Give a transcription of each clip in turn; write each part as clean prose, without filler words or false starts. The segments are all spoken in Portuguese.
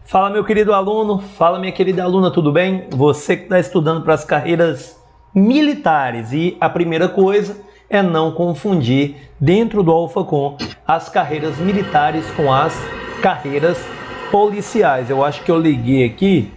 Fala, meu querido aluno, fala, minha querida aluna, tudo bem? Você que está estudando para as carreiras militares, e a primeira coisa é não confundir dentro do Alfacom as carreiras militares com as carreiras policiais. Eu acho que eu liguei aqui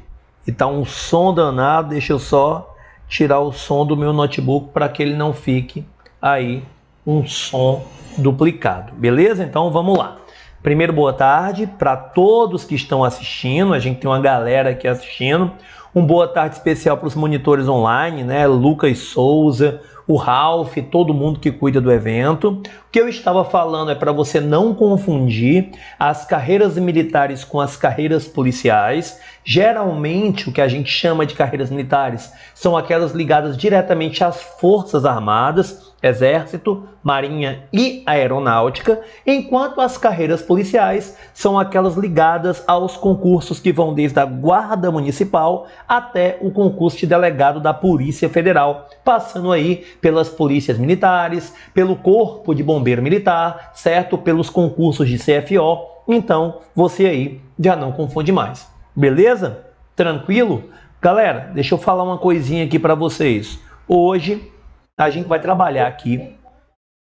e tá um som danado, deixa eu só tirar o som do meu notebook para que ele não fique aí um som duplicado, beleza? Então vamos lá. Primeiro, boa tarde para todos que estão assistindo. A gente tem uma galera aqui assistindo. Boa tarde especial para os monitores online, né? Lucas Souza, o Ralph, todo mundo que cuida do evento. O que eu estava falando é para você não confundir as carreiras militares com as carreiras policiais. Geralmente, o que a gente chama de carreiras militares são aquelas ligadas diretamente às Forças Armadas, Exército, Marinha e Aeronáutica, enquanto as carreiras policiais são aquelas ligadas aos concursos que vão desde a Guarda Municipal até o concurso de delegado da Polícia Federal, passando aí pelas polícias militares, pelo Corpo de Bombeiro Militar, certo? Pelos concursos de CFO. Então, você aí já não confunde mais. Beleza? Tranquilo? Galera, deixa eu falar uma coisinha aqui para vocês. Hoje a gente vai trabalhar aqui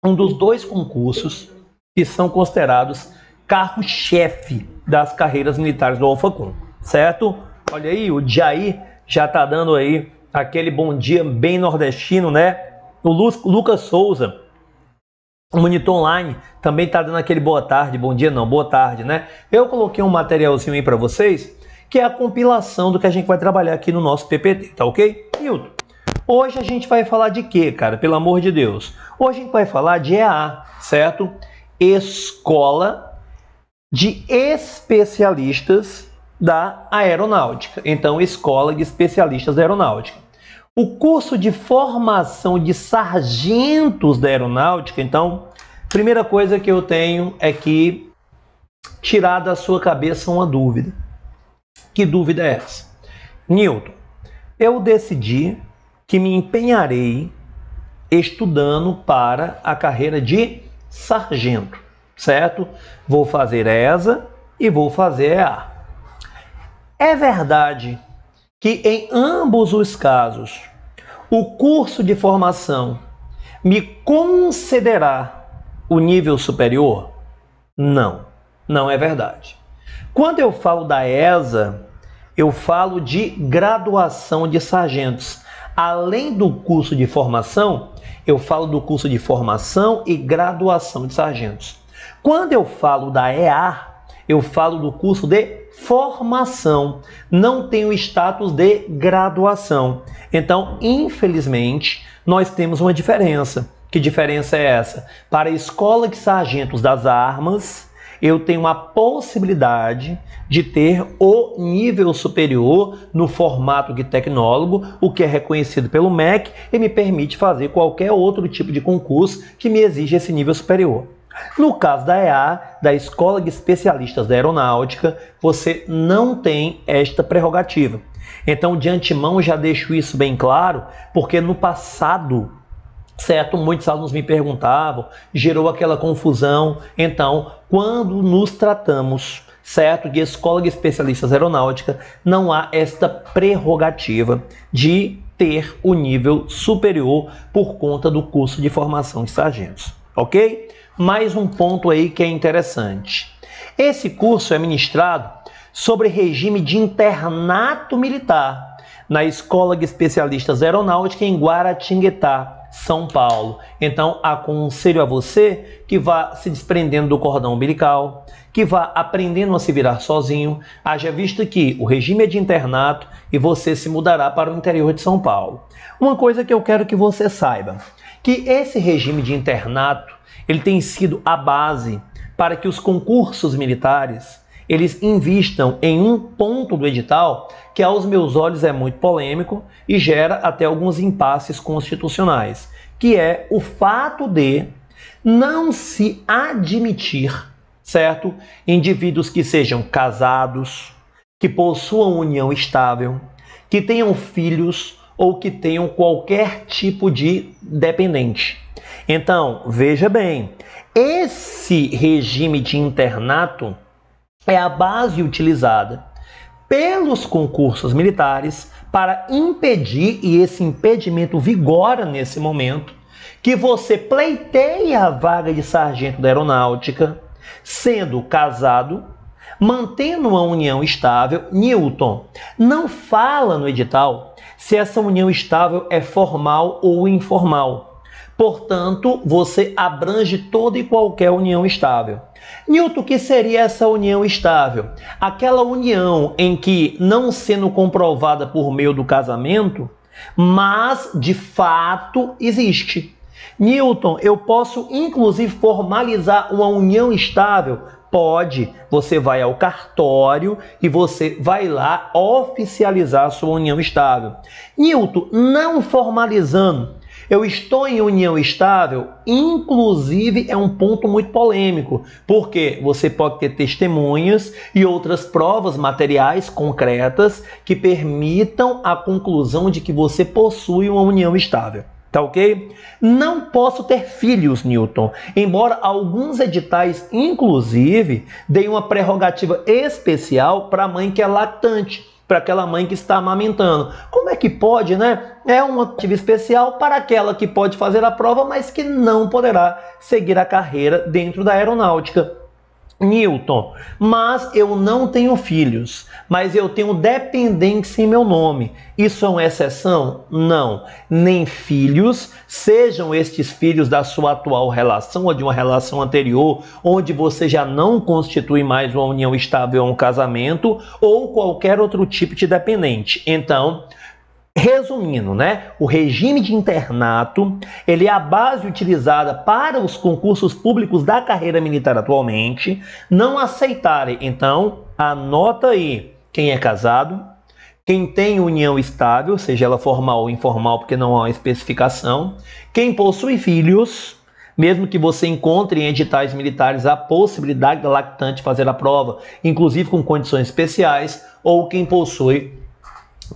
um dos dois concursos que são considerados carro-chefe das carreiras militares do Alfacom, certo? Olha aí, o Jair já tá dando aí aquele bom dia bem nordestino, né? O Lucas Souza, o monitor online, também tá dando aquele boa tarde, bom dia não, boa tarde, né? Eu coloquei um materialzinho aí para vocês, que é a compilação do que a gente vai trabalhar aqui no nosso PPT, tá ok? Hilton, hoje a gente vai falar de quê, cara? Pelo amor de Deus. Hoje a gente vai falar de EA, certo? Escola de Especialistas da Aeronáutica. Então, Escola de Especialistas da Aeronáutica. O curso de formação de sargentos da Aeronáutica. Então, primeira coisa que eu tenho é que tirar da sua cabeça uma dúvida. Que dúvida é essa? Newton, eu decidi que me empenharei estudando para a carreira de sargento, certo? Vou fazer ESA e vou fazer EA. É verdade que em ambos os casos o curso de formação me concederá o nível superior? Não, não é verdade. Quando eu falo da ESA, eu falo de graduação de sargentos. Além do curso de formação, eu falo do curso de formação e graduação de sargentos. Quando eu falo da EA, eu falo do curso de formação. Não tem o status de graduação. Então, infelizmente, nós temos uma diferença. Que diferença é essa? Para a Escola de Sargentos das Armas, eu tenho a possibilidade de ter o nível superior no formato de tecnólogo, o que é reconhecido pelo MEC e me permite fazer qualquer outro tipo de concurso que me exija esse nível superior. No caso da EA, da Escola de Especialistas da Aeronáutica, você não tem esta prerrogativa. Então, de antemão, já deixo isso bem claro, porque no passado, certo, muitos alunos me perguntavam, gerou aquela confusão. Então, quando nos tratamos, certo, de Escola de Especialistas Aeronáutica, não há esta prerrogativa de ter o nível superior por conta do curso de formação de sargentos, ok? Mais um ponto aí que é interessante. Esse curso é ministrado sobre regime de internato militar na Escola de Especialistas Aeronáutica em Guaratinguetá, São Paulo. Então, aconselho a você que vá se desprendendo do cordão umbilical, que vá aprendendo a se virar sozinho, haja visto que o regime é de internato e você se mudará para o interior de São Paulo. Uma coisa que eu quero que você saiba, que esse regime de internato, ele tem sido a base para que os concursos militares, eles invistam em um ponto do edital que aos meus olhos é muito polêmico e gera até alguns impasses constitucionais, que é o fato de não se admitir, certo, indivíduos que sejam casados, que possuam união estável, que tenham filhos ou que tenham qualquer tipo de dependente. Então, veja bem, esse regime de internato é a base utilizada pelos concursos militares para impedir, e esse impedimento vigora nesse momento, que você pleiteie a vaga de sargento da aeronáutica, sendo casado, mantendo uma união estável. Newton, não fala no edital se essa união estável é formal ou informal. Portanto, você abrange toda e qualquer união estável. Newton, o que seria essa união estável? Aquela união em que, não sendo comprovada por meio do casamento, mas de fato existe. Newton, eu posso inclusive formalizar uma união estável? Pode. Você vai ao cartório e você vai lá oficializar a sua união estável. Newton, não formalizando, eu estou em união estável, inclusive é um ponto muito polêmico, porque você pode ter testemunhas e outras provas materiais concretas que permitam a conclusão de que você possui uma união estável. Tá ok? Não posso ter filhos, Newton, embora alguns editais, inclusive, deem uma prerrogativa especial para a mãe que é lactante, para aquela mãe que está amamentando. Como é que pode, né? É uma prerrogativa especial para aquela que pode fazer a prova, mas que não poderá seguir a carreira dentro da aeronáutica. Newton, mas eu não tenho filhos, mas eu tenho dependentes em meu nome. Isso é uma exceção? Não. Nem filhos, sejam estes filhos da sua atual relação ou de uma relação anterior, onde você já não constitui mais uma união estável ou um casamento, ou qualquer outro tipo de dependente. Então, resumindo, né, o regime de internato, ele é a base utilizada para os concursos públicos da carreira militar atualmente não aceitarem. Então, anota aí, quem é casado, quem tem união estável, seja ela formal ou informal, porque não há uma especificação, quem possui filhos, mesmo que você encontre em editais militares a possibilidade da lactante fazer a prova, inclusive com condições especiais, ou quem possui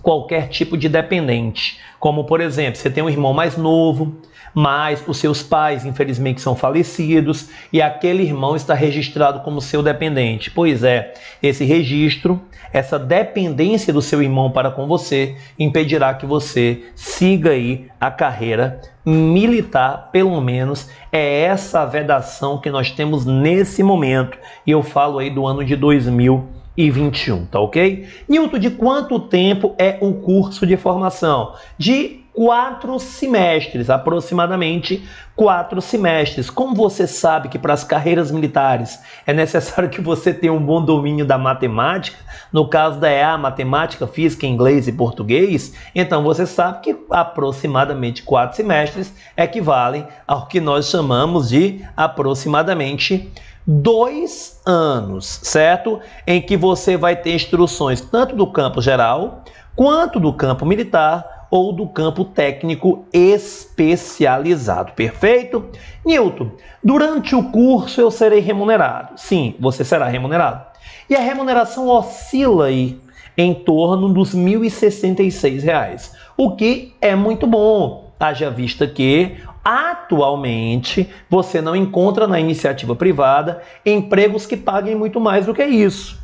qualquer tipo de dependente, como por exemplo, você tem um irmão mais novo, mas os seus pais infelizmente são falecidos e aquele irmão está registrado como seu dependente. Pois é, esse registro, essa dependência do seu irmão para com você impedirá que você siga aí a carreira militar, pelo menos é essa a vedação que nós temos nesse momento, e eu falo aí do ano de 2021, tá ok? Newton, de quanto tempo é o curso de formação? De 4 semestres, aproximadamente 4 semestres. Como você sabe que para as carreiras militares é necessário que você tenha um bom domínio da matemática, no caso da EA, matemática, física, inglês e português, então você sabe que aproximadamente 4 semestres equivalem ao que nós chamamos de aproximadamente 2 anos, certo? Em que você vai ter instruções tanto do campo geral, quanto do campo militar ou do campo técnico especializado, perfeito? Newton, durante o curso eu serei remunerado. Sim, você será remunerado. E a remuneração oscila aí em torno dos R$ 1.066, o que é muito bom, haja vista que atualmente você não encontra na iniciativa privada empregos que paguem muito mais do que isso.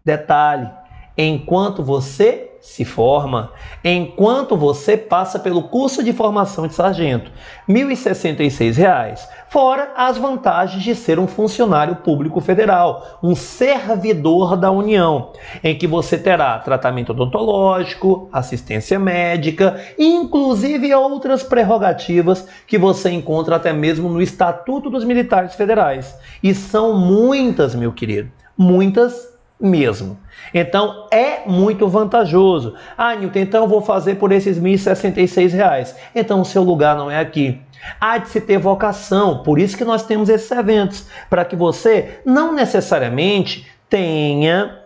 Detalhe, enquanto você se forma, enquanto você passa pelo curso de formação de sargento, R$ 1.066, fora as vantagens de ser um funcionário público federal, um servidor da União, em que você terá tratamento odontológico, assistência médica, inclusive outras prerrogativas que você encontra até mesmo no Estatuto dos Militares Federais. E são muitas, meu querido, muitas mesmo. Então é muito vantajoso. Ah, Newton, então eu vou fazer por esses R$ 1.066. Então o seu lugar não é aqui. Há de se ter vocação, por isso que nós temos esses eventos, para que você não necessariamente tenha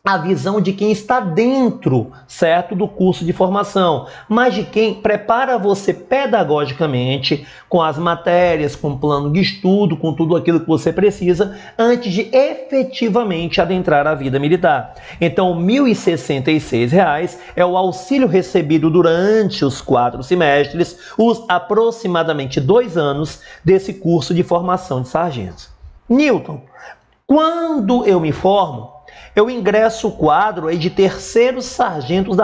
a visão de quem está dentro, certo, do curso de formação, mas de quem prepara você pedagogicamente, com as matérias, com o plano de estudo, com tudo aquilo que você precisa, antes de efetivamente adentrar a vida militar. Então, R$ 1.066 é o auxílio recebido durante os 4 semestres, os aproximadamente 2 anos desse curso de formação de sargentos. Newton, quando eu me formo, eu ingresso o quadro aí de terceiros sargentos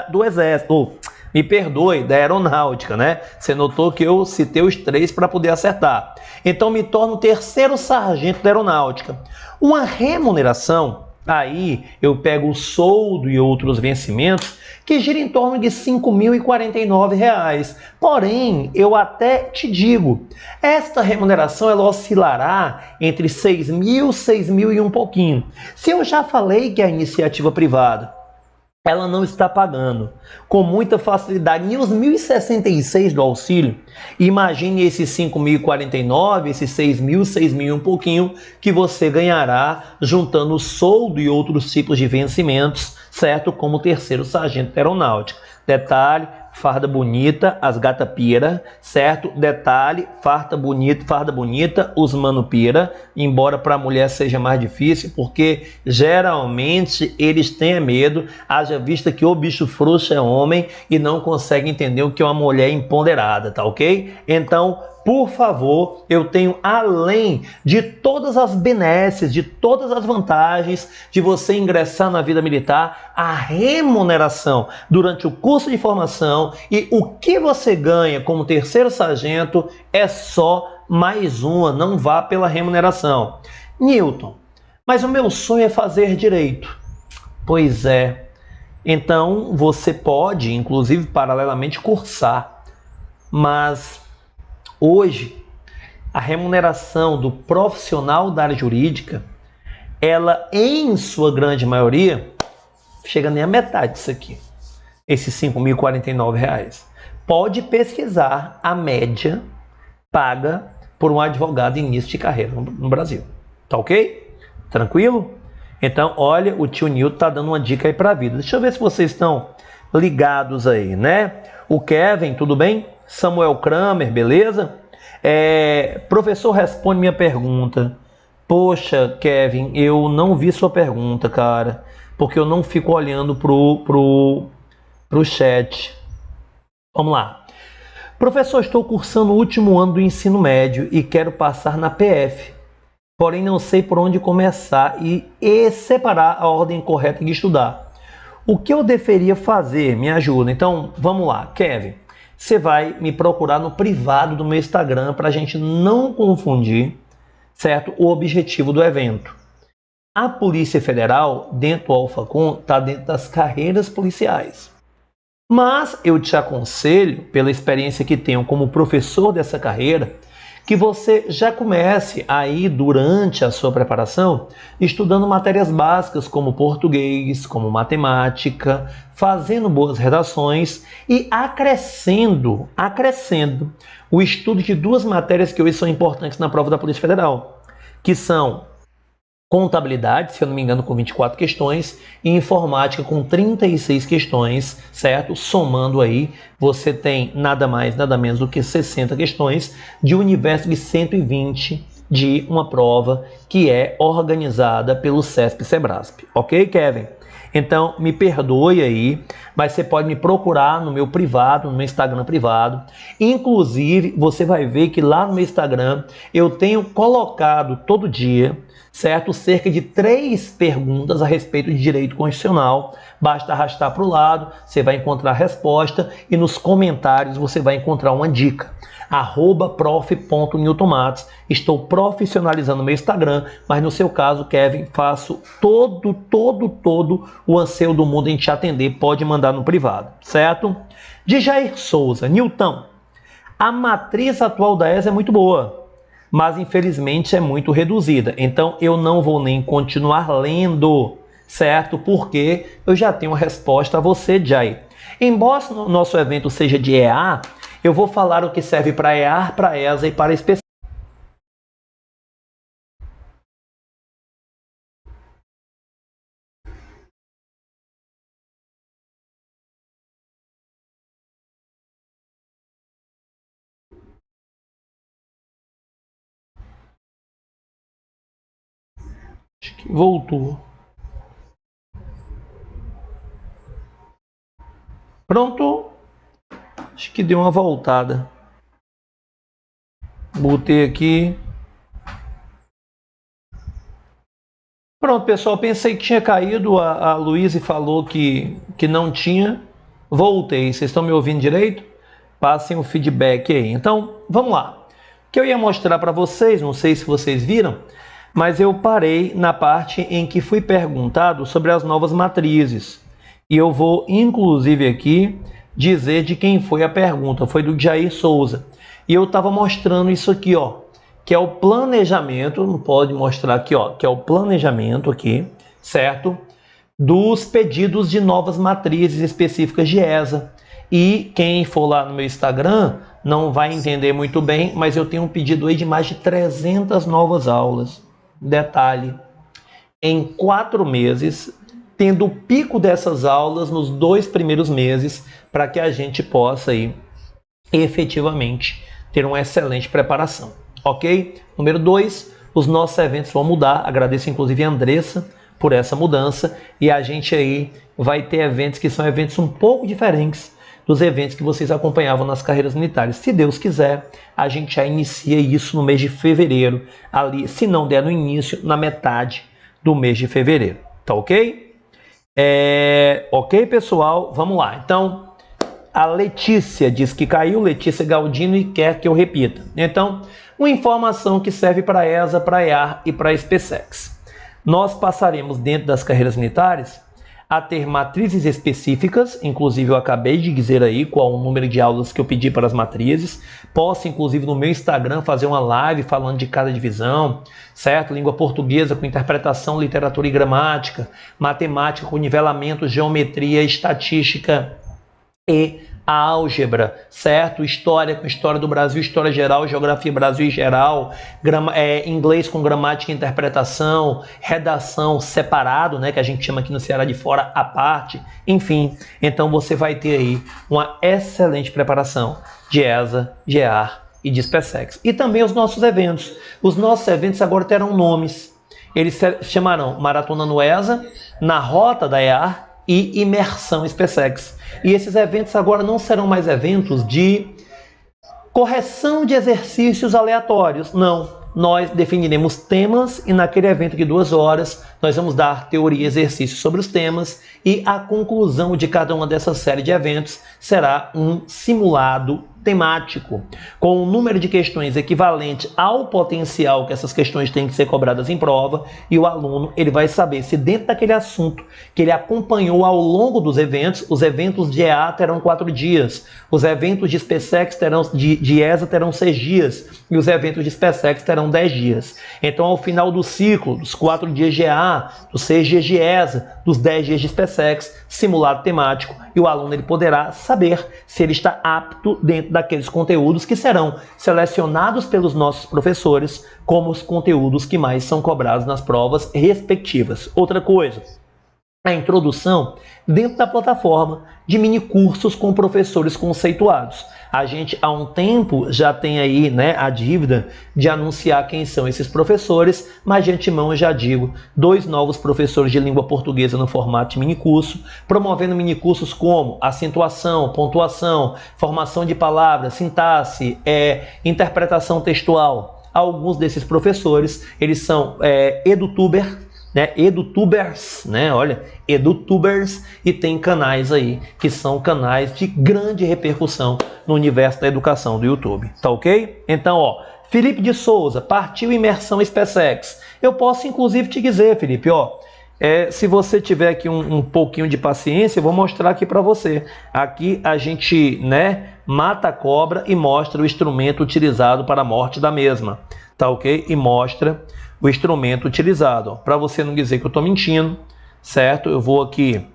do Exército. Me perdoe, da Aeronáutica, né? Você notou que eu citei os 3 para poder acertar. Então me torno terceiro sargento da Aeronáutica. Uma remuneração, aí eu pego o soldo e outros vencimentos, que gira em torno de R$ 5.049. Porém, eu até te digo, esta remuneração ela oscilará entre 6.000 e 6.000 e um pouquinho. Se eu já falei que a iniciativa privada ela não está pagando com muita facilidade. E os 1.066 do auxílio, imagine esses 5.049, esses 6.000, 6.000 e um pouquinho que você ganhará juntando o soldo e outros tipos de vencimentos, certo? Como terceiro sargento da Aeronáutica. Detalhe, farda bonita, as gata pira, certo? Detalhe, farda bonita, os mano pira, embora para a mulher seja mais difícil, porque geralmente eles têm medo, haja vista que o bicho frouxo é homem e não consegue entender o que é uma mulher empoderada, tá ok? Então, por favor, eu tenho, além de todas as benesses, de todas as vantagens de você ingressar na vida militar, a remuneração durante o curso de formação e o que você ganha como terceiro sargento é só mais uma, não vá pela remuneração. Newton, mas o meu sonho é fazer direito. Pois é, então você pode, inclusive paralelamente, cursar, mas hoje, a remuneração do profissional da área jurídica, ela, em sua grande maioria, chega nem a metade disso aqui, esses R$ 5.049. Pode pesquisar a média paga por um advogado em início de carreira no Brasil. Tá ok? Tranquilo? Então, olha, o tio Nilton tá dando uma dica aí para a vida. Deixa eu ver se vocês estão ligados aí, né? O Kevin, tudo bem? Samuel Kramer, beleza? Professor, responde minha pergunta. Poxa, Kevin, eu não vi sua pergunta, cara, porque eu não fico olhando pro chat. Vamos lá. Professor, estou cursando o último ano do ensino médio e quero passar na PF. Porém, não sei por onde começar e separar a ordem correta de estudar. O que eu deveria fazer? Me ajuda. Então, vamos lá, Kevin. Você vai me procurar no privado do meu Instagram para a gente não confundir, certo? O objetivo do evento. A Polícia Federal, dentro do Alfacom, está dentro das carreiras policiais. Mas eu te aconselho, pela experiência que tenho como professor dessa carreira, que você já comece aí durante a sua preparação estudando matérias básicas como português, como matemática, fazendo boas redações e acrescendo o estudo de 2 matérias que hoje são importantes na prova da Polícia Federal, que são contabilidade, se eu não me engano, com 24 questões, e informática com 36 questões, certo? Somando aí, você tem nada mais, nada menos do que 60 questões de um universo de 120 de uma prova que é organizada pelo CESP-Sebrasp. Ok, Kevin? Então, me perdoe aí, mas você pode me procurar no meu privado, no meu Instagram privado. Inclusive, você vai ver que lá no meu Instagram eu tenho colocado todo dia, certo? Cerca de 3 perguntas a respeito de direito constitucional. Basta arrastar para o lado, você vai encontrar a resposta e nos comentários você vai encontrar uma dica. @prof.newtonmatos. Estou profissionalizando meu Instagram, mas no seu caso, Kevin, faço todo o anseio do mundo em te atender. Pode mandar no privado, certo? De Jair Souza, Newton, a matriz atual da ESA é muito boa, mas infelizmente é muito reduzida. Então eu não vou nem continuar lendo, certo? Porque eu já tenho a resposta a você, Jair. Embora o nosso evento seja de EA, eu vou falar o que serve para EAR, para ESA e para especial. Acho que voltou. Pronto. Acho que deu uma voltada. Botei aqui. Pronto, pessoal, pensei que tinha caído, a Luísa falou que não tinha. Voltei, vocês estão me ouvindo direito? Passem o feedback aí. Então, vamos lá. O que eu ia mostrar para vocês, não sei se vocês viram, mas eu parei na parte em que fui perguntado sobre as novas matrizes. E eu vou, inclusive, aqui dizer de quem foi a pergunta. Foi do Jair Souza. E eu estava mostrando isso aqui, ó, que é o planejamento, não pode mostrar aqui, ó, que é o planejamento aqui, certo? Dos pedidos de novas matrizes específicas de ESA. E quem for lá no meu Instagram não vai entender muito bem, mas eu tenho um pedido aí de mais de 300 novas aulas. Detalhe, em 4 meses, tendo o pico dessas aulas nos 2 primeiros meses, para que a gente possa aí, efetivamente ter uma excelente preparação. Ok? Número 2, os nossos eventos vão mudar. Agradeço inclusive a Andressa por essa mudança. E a gente aí vai ter eventos que são eventos um pouco diferentes dos eventos que vocês acompanhavam nas carreiras militares. Se Deus quiser, a gente já inicia isso no mês de fevereiro. Ali, se não der no início, na metade do mês de fevereiro. Tá ok? Ok, pessoal? Vamos lá. Então, a Letícia diz que caiu, Letícia Galdino, e quer que eu repita. Então, uma informação que serve para a ESA, para a EAR e para a SpaceX. Nós passaremos dentro das carreiras militares a ter matrizes específicas, inclusive eu acabei de dizer aí qual o número de aulas que eu pedi para as matrizes. Posso, inclusive, no meu Instagram fazer uma live falando de cada divisão, certo? Língua portuguesa com interpretação, literatura e gramática, matemática com nivelamento, geometria, estatística e a álgebra, certo? História com história do Brasil, história geral, geografia Brasil e geral, inglês com gramática e interpretação, redação separado, né, que a gente chama aqui no Ceará de fora à parte, enfim. Então você vai ter aí uma excelente preparação de ESA, de EAR e de SpaceX. E também os nossos eventos. Os nossos eventos agora terão nomes. Eles se chamarão Maratona no ESA, Na Rota da EAR e Imersão SpaceX. E esses eventos agora não serão mais eventos de correção de exercícios aleatórios. Não, nós definiremos temas e naquele evento de 2 horas nós vamos dar teoria e exercício sobre os temas e a conclusão de cada uma dessas séries de eventos será um simulado temático, com um número de questões equivalente ao potencial que essas questões têm que ser cobradas em prova, e o aluno ele vai saber se dentro daquele assunto que ele acompanhou ao longo dos eventos, os eventos de EA terão 4 dias, os eventos de SpaceX de ESA terão 6 dias, e os eventos de SpaceX terão 10 dias. Então, ao final do ciclo, dos 4 dias de EA, dos 6 dias de ESA, dos 10 dias de SpaceX, simulado temático, e o aluno ele poderá saber se ele está apto dentro daqueles conteúdos que serão selecionados pelos nossos professores como os conteúdos que mais são cobrados nas provas respectivas. Outra coisa, a introdução dentro da plataforma de mini cursos com professores conceituados. A gente há um tempo já tem aí, né, a dívida de anunciar quem são esses professores, mas de antemão eu já digo, 2 novos professores de língua portuguesa no formato de minicurso, promovendo minicursos como acentuação, pontuação, formação de palavras, sintaxe, interpretação textual. Alguns desses professores, eles são edutubers, né? Olha, edutubers, e tem canais aí que são canais de grande repercussão no universo da educação do YouTube, tá ok? Então, ó, Felipe de Souza, partiu Imersão SpaceX. Eu posso inclusive te dizer, Felipe, ó, se você tiver aqui um pouquinho de paciência, eu vou mostrar aqui para você. Aqui a gente, né, mata a cobra e mostra o instrumento utilizado para a morte da mesma, tá ok? E mostra o instrumento utilizado. Para você não dizer que eu estou mentindo, certo? Eu vou aqui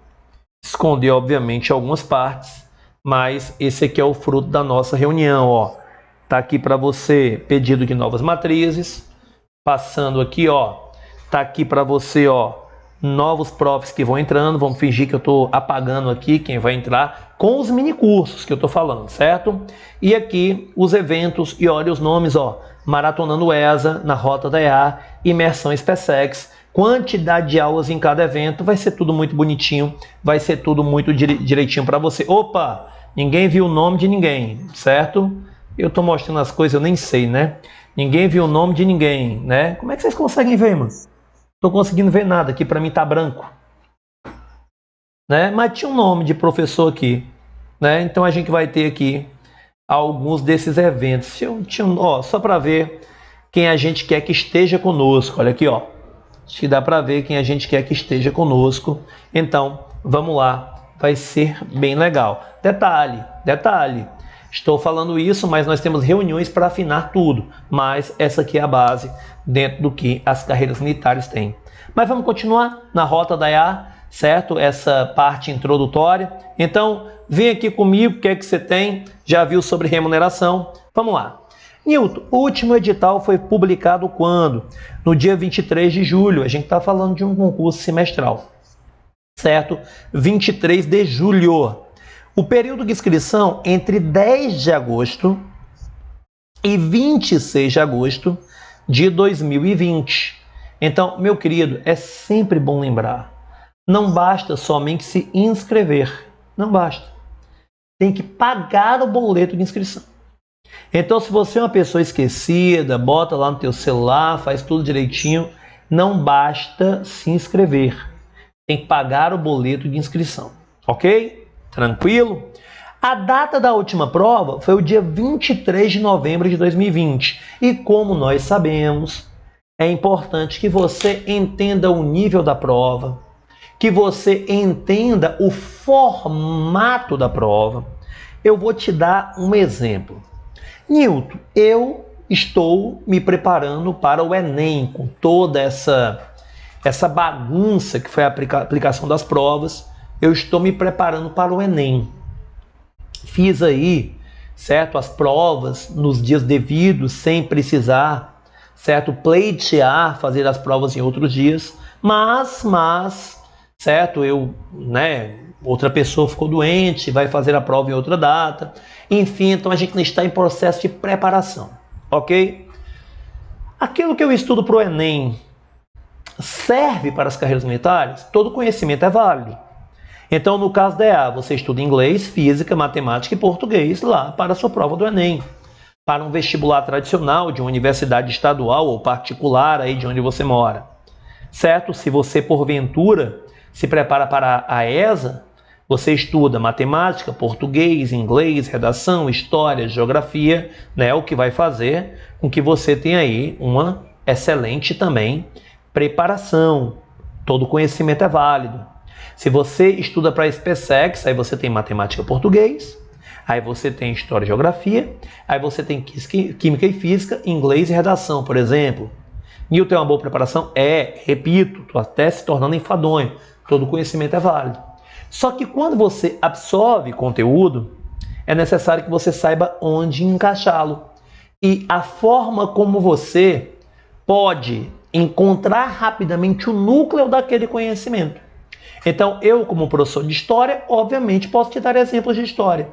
esconder, obviamente, algumas partes, mas esse aqui é o fruto da nossa reunião, ó. Tá aqui para você pedido de novas matrizes, passando aqui, ó. Tá aqui para você, ó, novos profs que vão entrando. Vamos fingir que eu estou apagando aqui quem vai entrar com os mini cursos que eu estou falando, certo? E aqui os eventos, e olha os nomes, ó. Maratonando ESA, Na Rota da EA, Imersão SpaceX, quantidade de aulas em cada evento, vai ser tudo muito bonitinho, vai ser tudo muito direitinho para você. Opa, ninguém viu o nome de ninguém, certo? Eu tô mostrando as coisas, eu nem sei, né? Ninguém viu o nome de ninguém, né? Como é que vocês conseguem ver, mano? Estou conseguindo ver nada aqui, para mim tá branco. Né? Mas tinha um nome de professor aqui. Né? Então a gente vai ter aqui alguns desses eventos. Só para ver quem a gente quer que esteja conosco. Olha aqui, ó. Acho que dá para ver quem a gente quer que esteja conosco. Então, vamos lá. Vai ser bem legal. Detalhe. Estou falando isso, mas nós temos reuniões para afinar tudo. Mas essa aqui é a base dentro do que as carreiras militares têm. Mas vamos continuar na rota da IA, certo? Essa parte introdutória. Então, vem aqui comigo, o que é que você tem? Já viu sobre remuneração? Vamos lá. Nilton, o último edital foi publicado quando? No dia 23 de julho. A gente está falando de um concurso semestral, certo? 23 de julho. O período de inscrição entre 10 de agosto e 26 de agosto de 2020. Então, meu querido, é sempre bom lembrar. Não basta somente se inscrever. Não basta. Tem que pagar o boleto de inscrição. Então, se você é uma pessoa esquecida, bota lá no teu celular, faz tudo direitinho, não basta se inscrever. Tem que pagar o boleto de inscrição. Ok? Tranquilo? A data da última prova foi o dia 23 de novembro de 2020. E como nós sabemos, é importante que você entenda o nível da prova, que você entenda o formato da prova. Eu vou te dar um exemplo. Nilton, eu estou me preparando para o Enem, com toda essa bagunça que foi a aplicação das provas. Eu estou me preparando para o Enem. Fiz aí, certo, as provas nos dias devidos, sem precisar, certo, pleitear, fazer as provas em outros dias, mas, certo, outra pessoa ficou doente, vai fazer a prova em outra data, enfim, então a gente está em processo de preparação, ok? Aquilo que eu estudo para o Enem serve para as carreiras militares? Todo conhecimento é válido. Então, no caso da EA, você estuda inglês, física, matemática e português lá para a sua prova do Enem. Para um vestibular tradicional de uma universidade estadual ou particular aí de onde você mora. Certo? Se você, porventura, se prepara para a ESA, você estuda matemática, português, inglês, redação, história, geografia, né? O que vai fazer com que você tenha aí uma excelente também preparação. Todo conhecimento é válido. Se você estuda para SpaceX, aí você tem matemática, português, aí você tem história e geografia, aí você tem química e física, inglês e redação, por exemplo. Nilton é uma boa preparação? Repito, estou até se tornando enfadonho. Todo conhecimento é válido. Só que quando você absorve conteúdo, é necessário que você saiba onde encaixá-lo. E a forma como você pode encontrar rapidamente o núcleo daquele conhecimento. Então, eu, como professor de história, obviamente posso te dar exemplos de história.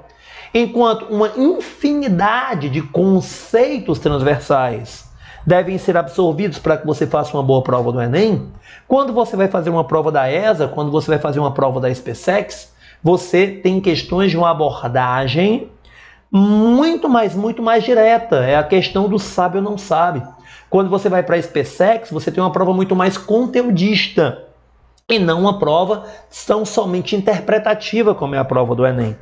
Enquanto uma infinidade de conceitos transversais devem ser absorvidos para que você faça uma boa prova do Enem, quando você vai fazer uma prova da ESA, quando você vai fazer uma prova da SpaceX, você tem questões de uma abordagem muito mais direta. É a questão do sabe ou não sabe. Quando você vai para a SpaceX, você tem uma prova muito mais conteudista. E não uma prova tão somente interpretativa como é a prova do Enem.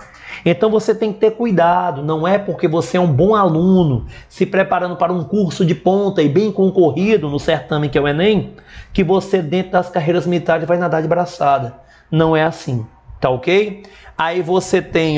Então você tem que ter cuidado, não é porque você é um bom aluno se preparando para um curso de ponta e bem concorrido no certame que é o Enem, que você dentro das carreiras militares vai nadar de braçada. Não é assim, tá ok? Aí você tem,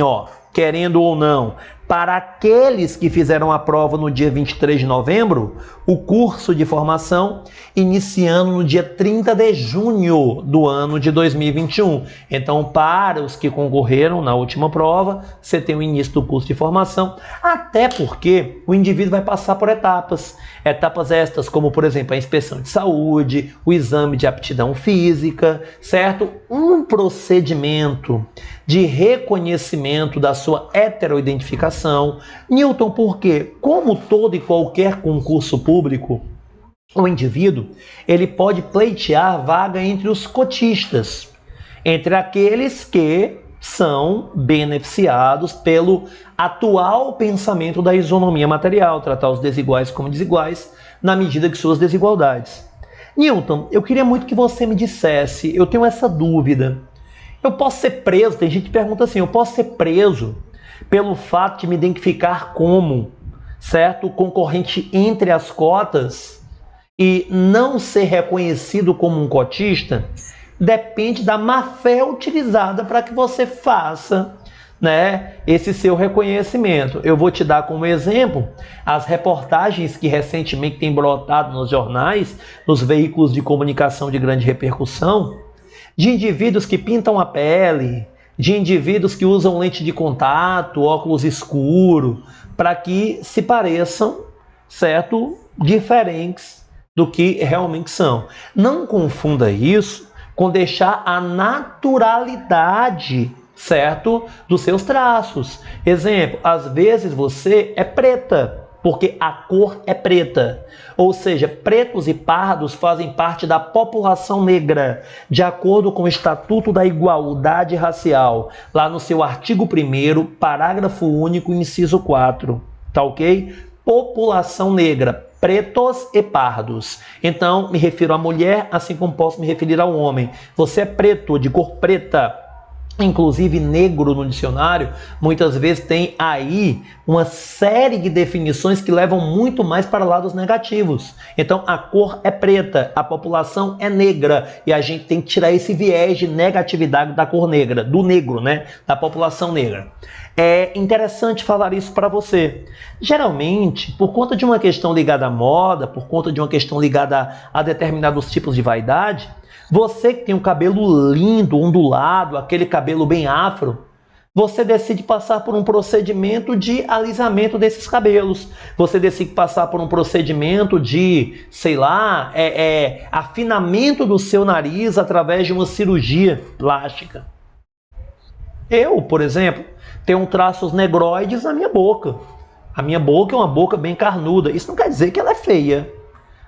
querendo ou não, para aqueles que fizeram a prova no dia 23 de novembro, o curso de formação iniciando no dia 30 de junho do ano de 2021. Então, para os que concorreram na última prova, você tem o início do curso de formação, até porque o indivíduo vai passar por etapas. Etapas estas como, por exemplo, a inspeção de saúde, o exame de aptidão física, certo? Um procedimento de reconhecimento da sua heteroidentificação. Nilton, por quê? Como todo e qualquer concurso público, o indivíduo ele pode pleitear vaga entre os cotistas, entre aqueles que são beneficiados pelo atual pensamento da isonomia material, tratar os desiguais como desiguais na medida que suas desigualdades. Newton, eu queria muito que você me dissesse, eu tenho essa dúvida. Eu posso ser preso, tem gente que pergunta assim, eu posso ser preso pelo fato de me identificar como, certo, concorrente entre as cotas e não ser reconhecido como um cotista? Depende da má-fé utilizada para que você faça, né, esse seu reconhecimento. Eu vou te dar como exemplo as reportagens que recentemente têm brotado nos jornais, nos veículos de comunicação de grande repercussão, de indivíduos que pintam a pele, de indivíduos que usam lente de contato, óculos escuro, para que se pareçam, certo, diferentes do que realmente são. Não confunda isso com deixar a naturalidade, certo, dos seus traços. Exemplo, às vezes você é preta, porque a cor é preta. Ou seja, pretos e pardos fazem parte da população negra, de acordo com o Estatuto da Igualdade Racial, lá no seu artigo 1º, parágrafo único, inciso 4. Tá ok? População negra, pretos e pardos. Então, me refiro à mulher, assim como posso me referir ao homem. Você é preto, de cor preta, inclusive negro no dicionário, muitas vezes tem aí uma série de definições que levam muito mais para lados negativos. Então, a cor é preta, a população é negra, e a gente tem que tirar esse viés de negatividade da cor negra, do negro, né? Da população negra. É interessante falar isso para você. Geralmente, por conta de uma questão ligada à moda, por conta de uma questão ligada a determinados tipos de vaidade, você que tem um cabelo lindo, ondulado, aquele cabelo bem afro, você decide passar por um procedimento de alisamento desses cabelos. Você decide passar por um procedimento de, sei lá, afinamento do seu nariz através de uma cirurgia plástica. Eu, por exemplo, tenho traços negroides na minha boca. A minha boca é uma boca bem carnuda. Isso não quer dizer que ela é feia.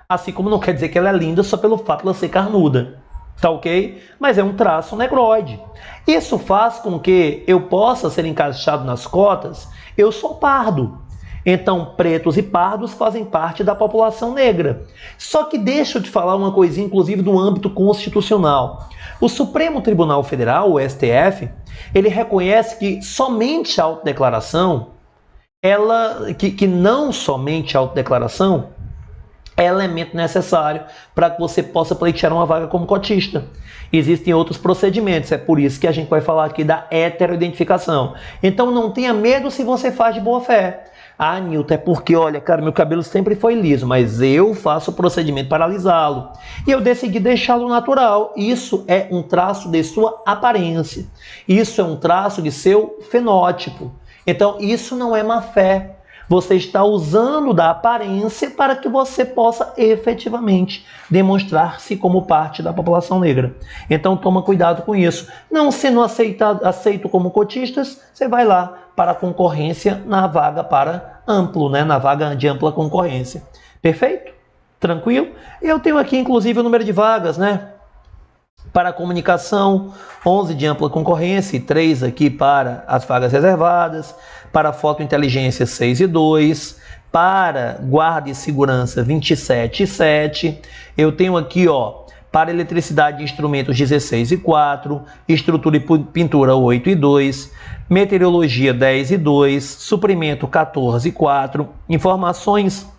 Assim como não quer dizer que ela é linda só pelo fato de ela ser carnuda. Tá ok? Mas é um traço negroide. Isso faz com que eu possa ser encaixado nas cotas. Eu sou pardo. Então, pretos e pardos fazem parte da população negra. Só que deixa eu te falar uma coisinha, inclusive, do âmbito constitucional. O Supremo Tribunal Federal, o STF, ele reconhece que somente a autodeclaração, que não somente a autodeclaração, é elemento necessário para que você possa pleitear uma vaga como cotista. Existem outros procedimentos, é por isso que a gente vai falar aqui da heteroidentificação. Então não tenha medo se você faz de boa fé. Ah, Nilton, é porque, olha, cara, meu cabelo sempre foi liso, mas eu faço o procedimento para alisá-lo. E eu decidi deixá-lo natural. Isso é um traço de sua aparência. Isso é um traço de seu fenótipo. Então isso não é má fé. Você está usando da aparência para que você possa efetivamente demonstrar-se como parte da população negra. Então toma cuidado com isso. Não sendo aceito como cotistas, você vai lá para a concorrência na vaga para amplo, né? Na vaga de ampla concorrência. Perfeito? Tranquilo? Eu tenho aqui inclusive o número de vagas, né? Para a comunicação, 11 de ampla concorrência e 3 aqui para as vagas reservadas. Para fotointeligência, 6 e 2. Para guarda e segurança, 27 e 7. Eu tenho aqui, ó, para eletricidade e instrumentos, 16 e 4. Estrutura e pintura, 8 e 2. Meteorologia, 10 e 2. Suprimento, 14 e 4. Informações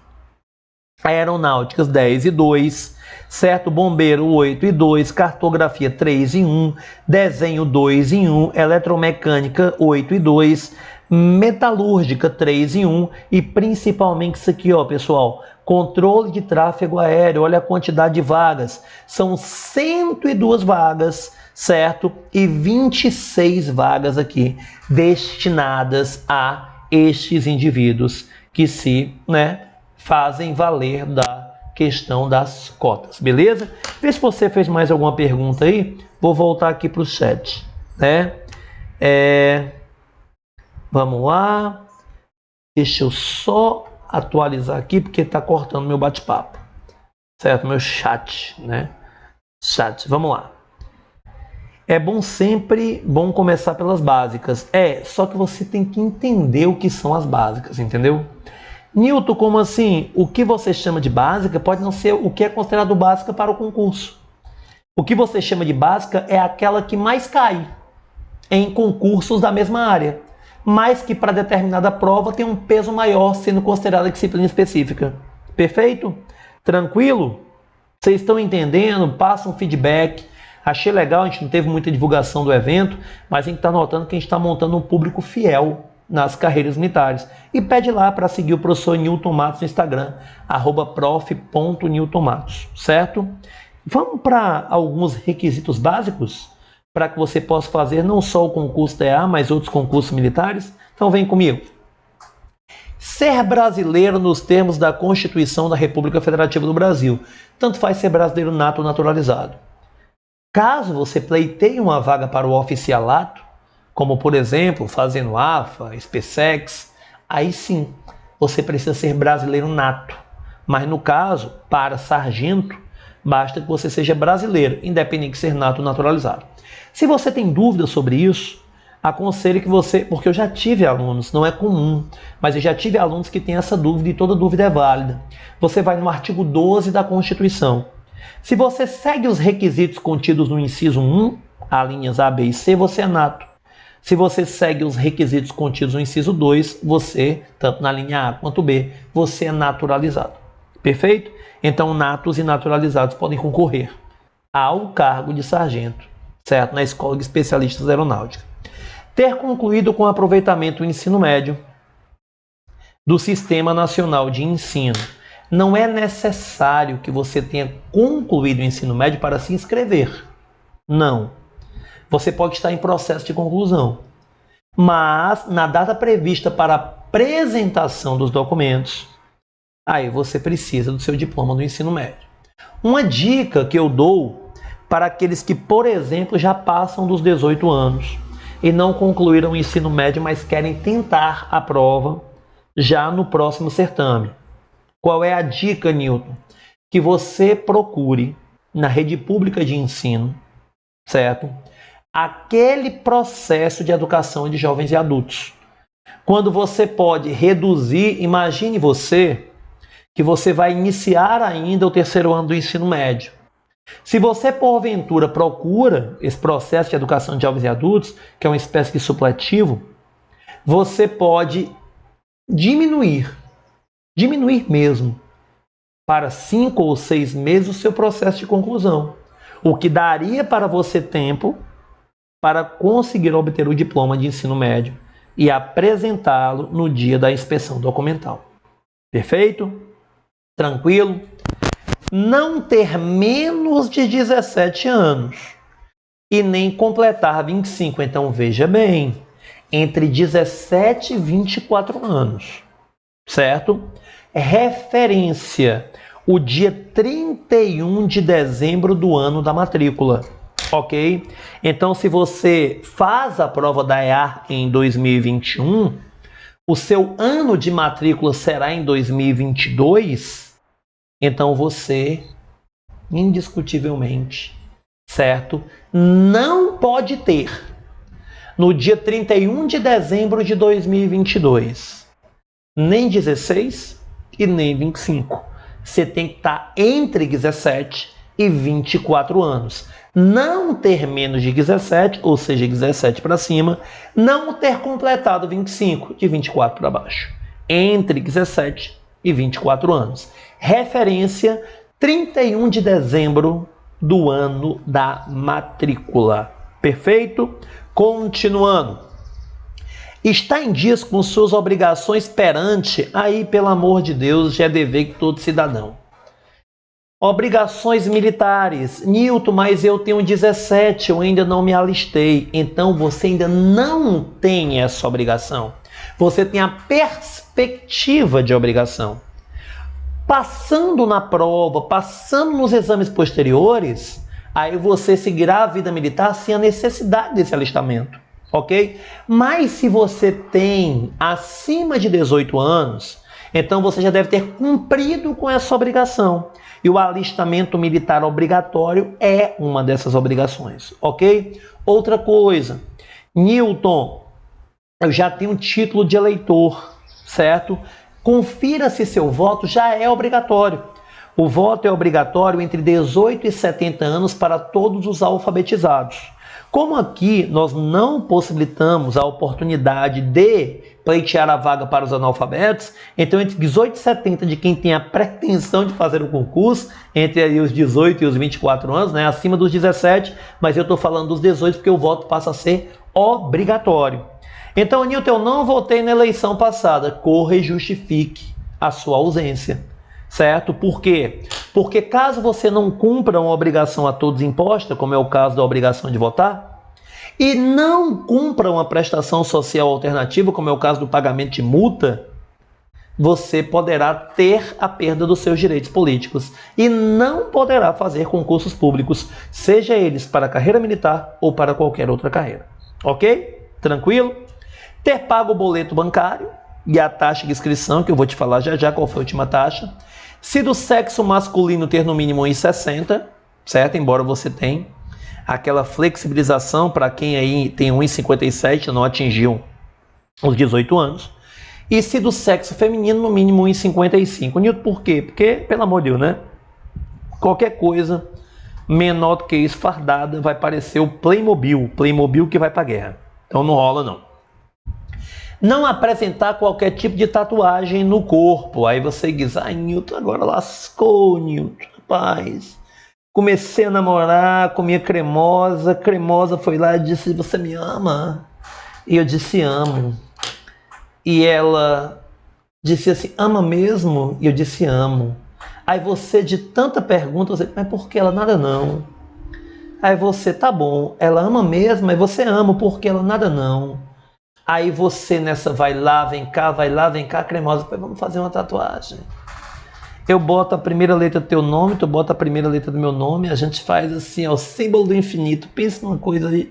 aeronáuticas, 10 e 2. Certo? Bombeiro, 8 e 2. Cartografia, 3 e 1. Desenho, 2 e 1. Eletromecânica, 8 e 2. Metalúrgica, 3 e 1. E principalmente isso aqui, ó, pessoal. Controle de tráfego aéreo. Olha a quantidade de vagas. São 102 vagas, certo? E 26 vagas aqui destinadas a estes indivíduos que se, né, fazem valer da questão das cotas, beleza? Vê se você fez mais alguma pergunta aí. Vou voltar aqui para o chat, né? Vamos lá. Deixa eu só atualizar aqui, porque está cortando meu bate-papo. Certo? Meu chat, né? Chat, vamos lá. É sempre bom começar pelas básicas. Só que você tem que entender o que são as básicas, entendeu? Nilton, como assim? O que você chama de básica pode não ser o que é considerado básica para o concurso. O que você chama de básica é aquela que mais cai em concursos da mesma área, mas que para determinada prova tem um peso maior sendo considerada disciplina específica. Perfeito? Tranquilo? Vocês estão entendendo? Passa um feedback. Achei legal, a gente não teve muita divulgação do evento, mas a gente está notando que a gente está montando um público fiel nas carreiras militares. E pede lá para seguir o professor Nilton Matos no Instagram, @prof.niltonmatos, certo? Vamos para alguns requisitos básicos para que você possa fazer não só o concurso da EA, mas outros concursos militares? Então vem comigo. Ser brasileiro nos termos da Constituição da República Federativa do Brasil. Tanto faz ser brasileiro nato ou naturalizado. Caso você pleiteie uma vaga para o oficialato, como por exemplo fazendo AFA, SpaceX, aí sim você precisa ser brasileiro nato. Mas no caso, para sargento, basta que você seja brasileiro, independente de ser nato ou naturalizado. Se você tem dúvidas sobre isso, aconselho que você, porque eu já tive alunos, não é comum, mas eu já tive alunos que têm essa dúvida e toda dúvida é válida. Você vai no artigo 12 da Constituição. Se você segue os requisitos contidos no inciso 1, as linhas A, B e C, você é nato. Se você segue os requisitos contidos no inciso 2, você, tanto na linha A quanto B, você é naturalizado. Perfeito? Então, natos e naturalizados podem concorrer ao cargo de sargento, certo? Na Escola de Especialistas Aeronáutica. Ter concluído com aproveitamento o ensino médio do Sistema Nacional de Ensino. Não é necessário que você tenha concluído o ensino médio para se inscrever. Não. Você pode estar em processo de conclusão. Mas, na data prevista para a apresentação dos documentos, aí você precisa do seu diploma do ensino médio. Uma dica que eu dou para aqueles que, por exemplo, já passam dos 18 anos e não concluíram o ensino médio, mas querem tentar a prova já no próximo certame. Qual é a dica, Nilton? Que você procure na rede pública de ensino, certo? Aquele processo de educação de jovens e adultos. Quando você pode reduzir, imagine você que você vai iniciar ainda o terceiro ano do ensino médio. Se você, porventura, procura esse processo de educação de jovens e adultos, que é uma espécie de supletivo, você pode diminuir mesmo, para 5 ou 6 meses o seu processo de conclusão, o que daria para você tempo para conseguir obter o diploma de ensino médio e apresentá-lo no dia da inspeção documental. Perfeito? Tranquilo? Não ter menos de 17 anos e nem completar 25. Então veja bem, entre 17 e 24 anos, certo? Referência, o dia 31 de dezembro do ano da matrícula, ok? Então, se você faz a prova da EAR em 2021, o seu ano de matrícula será em 2022, então você, indiscutivelmente, certo? Não pode ter, no dia 31 de dezembro de 2022, nem 16 e nem 25. Você tem que estar entre 17 e 24 anos. Não ter menos de 17, ou seja, 17 para cima. Não ter completado 25, de 24 para baixo. Entre 17 e 24 anos. Referência 31 de dezembro do ano da matrícula. Perfeito? Continuando. Está em dias com suas obrigações perante, aí, pelo amor de Deus, já é dever de todo cidadão. Obrigações militares. Nilton, mas eu tenho 17, eu ainda não me alistei. Então, você ainda não tem essa obrigação. Você tem a perspectiva de obrigação. Passando na prova, passando nos exames posteriores, aí você seguirá a vida militar sem a necessidade desse alistamento. Ok? Mas se você tem acima de 18 anos, então você já deve ter cumprido com essa obrigação. E o alistamento militar obrigatório é uma dessas obrigações. Ok? Outra coisa, Nilton, eu já tenho título de eleitor, certo? confira se seu voto já é obrigatório. O voto é obrigatório entre 18 e 70 anos para todos os alfabetizados. Como aqui nós não possibilitamos a oportunidade de pleitear a vaga para os analfabetos, então entre 18 e 70 de quem tem a pretensão de fazer o concurso, entre aí os 18 e os 24 anos, né, acima dos 17, mas eu estou falando dos 18 porque o voto passa a ser obrigatório. Então, Nilton, eu não votei na eleição passada, corra e justifique a sua ausência. Certo? Por quê? Porque caso você não cumpra uma obrigação a todos imposta, como é o caso da obrigação de votar, e não cumpra uma prestação social alternativa, como é o caso do pagamento de multa, você poderá ter a perda dos seus direitos políticos e não poderá fazer concursos públicos, seja eles para a carreira militar ou para qualquer outra carreira. Ok? Tranquilo? Ter pago o boleto bancário e a taxa de inscrição, que eu vou te falar já já qual foi a última taxa. Se do sexo masculino ter no mínimo 1,60, certo? Embora você tenha aquela flexibilização para quem aí tem 1,57 não atingiu os 18 anos. E se do sexo feminino no mínimo 1,55. Nilton, por quê? Porque, pelo amor de Deus, né? Qualquer coisa menor do que isso, fardada, vai parecer o Playmobil que vai para a guerra. Então não rola não. Não apresentar qualquer tipo de tatuagem no corpo. Aí você diz, ai Nilton, agora lascou, Nilton, rapaz. Comecei a namorar com minha cremosa, cremosa foi lá e disse, você me ama? E eu disse, amo. E ela disse assim, ama mesmo? E eu disse, amo. Aí você, de tanta pergunta, você, mas por que ela? Nada não. Aí você, tá bom, ela ama mesmo, mas você ama, por que ela? Nada não. Aí você nessa vai lá, vem cá, cremosa, vamos fazer uma tatuagem. Eu boto a primeira letra do teu nome, tu bota a primeira letra do meu nome, a gente faz assim, ó, o símbolo do infinito. Pensa numa coisa aí,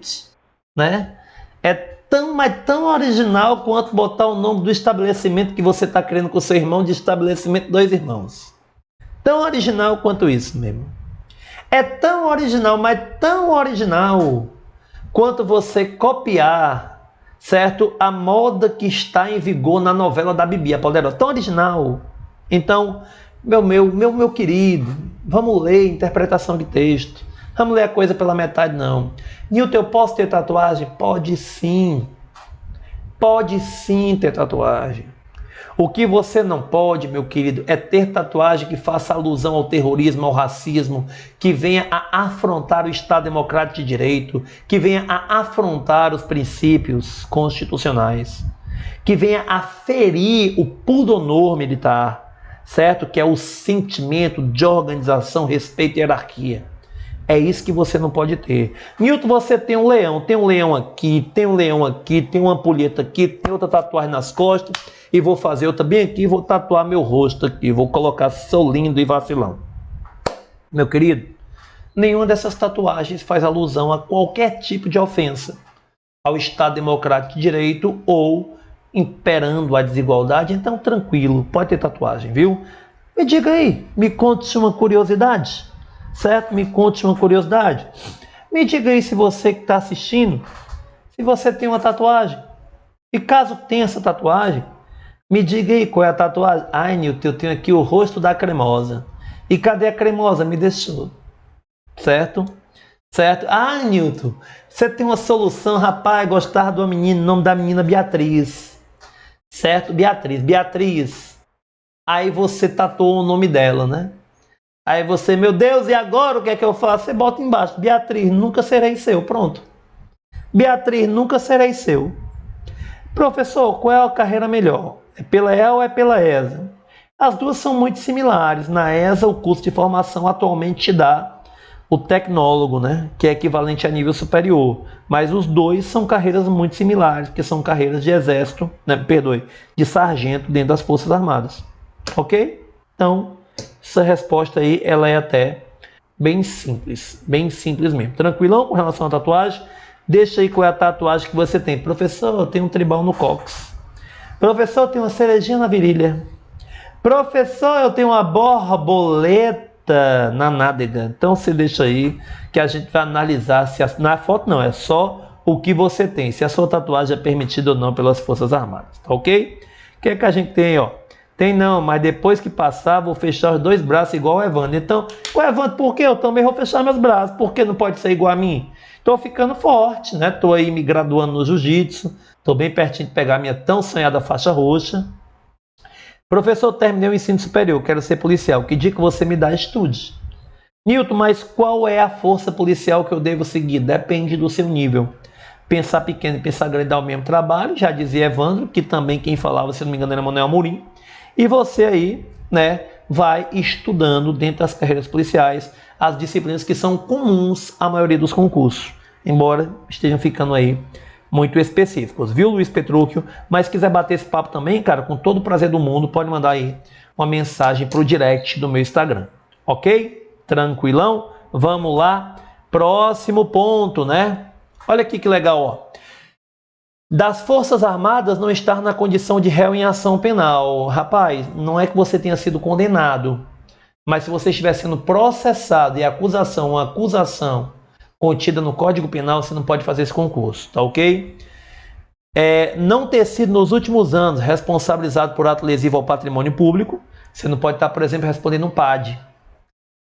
né? É tão original quanto botar o nome do estabelecimento que você está querendo com o seu irmão, de estabelecimento dois irmãos. Tão original quanto isso mesmo. É tão original, mas tão original quanto você copiar, certo? A moda que está em vigor na novela da Bibi, a Poderosa, tão original. Então, meu querido, vamos ler interpretação de texto. Vamos ler a coisa pela metade, não. Nilton, eu posso ter tatuagem? Pode sim. Pode sim ter tatuagem. O que você não pode, meu querido, é ter tatuagem que faça alusão ao terrorismo, ao racismo, que venha a afrontar o Estado Democrático de Direito, que venha a afrontar os princípios constitucionais, que venha a ferir o pudor militar, certo? Que é o sentimento de organização, respeito e hierarquia. É isso que você não pode ter. Nilton, você tem um leão aqui, tem um leão aqui, tem uma ampulheta aqui, tem outra tatuagem nas costas, e vou fazer outra bem aqui, vou tatuar meu rosto aqui, vou colocar sou lindo e vacilão. Meu querido, nenhuma dessas tatuagens faz alusão a qualquer tipo de ofensa ao Estado Democrático de Direito ou imperando a desigualdade, então tranquilo, pode ter tatuagem, viu? Me diga aí, me conte uma curiosidade. Certo? Me conte uma curiosidade. Me diga aí se você que está assistindo, se você tem uma tatuagem. E caso tenha essa tatuagem, me diga aí qual é a tatuagem. Ai, Nilton, eu tenho aqui o rosto da cremosa. E cadê a cremosa? Me deixou. Certo? Certo? Ah, Nilton, você tem uma solução, rapaz, gostar do menino, nome da menina Beatriz. Certo? Beatriz. Aí você tatuou o nome dela, né? Aí você, meu Deus, e agora o que é que eu faço? Você bota embaixo, Beatriz, nunca serei seu, pronto. Beatriz, nunca serei seu. Professor, qual é a carreira melhor? É pela EA ou é pela ESA? As duas são muito similares. Na ESA, o curso de formação atualmente te dá o tecnólogo, né? Que é equivalente a nível superior. Mas os dois são carreiras muito similares, porque são carreiras de exército, né? De sargento dentro das Forças Armadas. Ok? Então, essa resposta aí, ela é até bem simples mesmo. Tranquilão com relação à tatuagem? Deixa aí qual é a tatuagem que você tem. Professor, eu tenho um tribal no cóccix. Professor, eu tenho uma cerejinha na virilha. Professor, eu tenho uma borboleta na nádega. Então você deixa aí que a gente vai analisar se na foto não, é só o que você tem, se a sua tatuagem é permitida ou não pelas Forças Armadas, tá ok? O que é que a gente tem aí, ó? Tem não, mas depois que passar, vou fechar os 2 braços igual o Evandro. Então, o Evandro, por que eu também vou fechar meus braços? Por que não pode ser igual a mim? Tô ficando forte, né? Tô aí me graduando no jiu-jitsu. Tô bem pertinho de pegar minha tão sonhada faixa roxa. Professor, terminei o ensino superior, quero ser policial. Que dica você me dá? Estude. Newton, mas qual é a força policial que eu devo seguir? Depende do seu nível. Pensar pequeno e pensar grande dá o mesmo trabalho, já dizia Evandro, que também quem falava, se não me engano, era Manuel Amorim. E você aí, né, vai estudando dentro das carreiras policiais as disciplinas que são comuns à maioria dos concursos, embora estejam ficando aí muito específicos, viu, Luiz Petrúquio? Mas se quiser bater esse papo também, cara, com todo o prazer do mundo, pode mandar aí uma mensagem pro direct do meu Instagram, ok? Tranquilão? Vamos lá, próximo ponto, né? Olha aqui que legal, ó. Das Forças Armadas não estar na condição de réu em ação penal. Rapaz, não é que você tenha sido condenado, mas se você estiver sendo processado e a acusação contida no Código Penal, você não pode fazer esse concurso, tá ok? Não ter sido nos últimos anos responsabilizado por ato lesivo ao patrimônio público, você não pode estar, por exemplo, respondendo um PAD.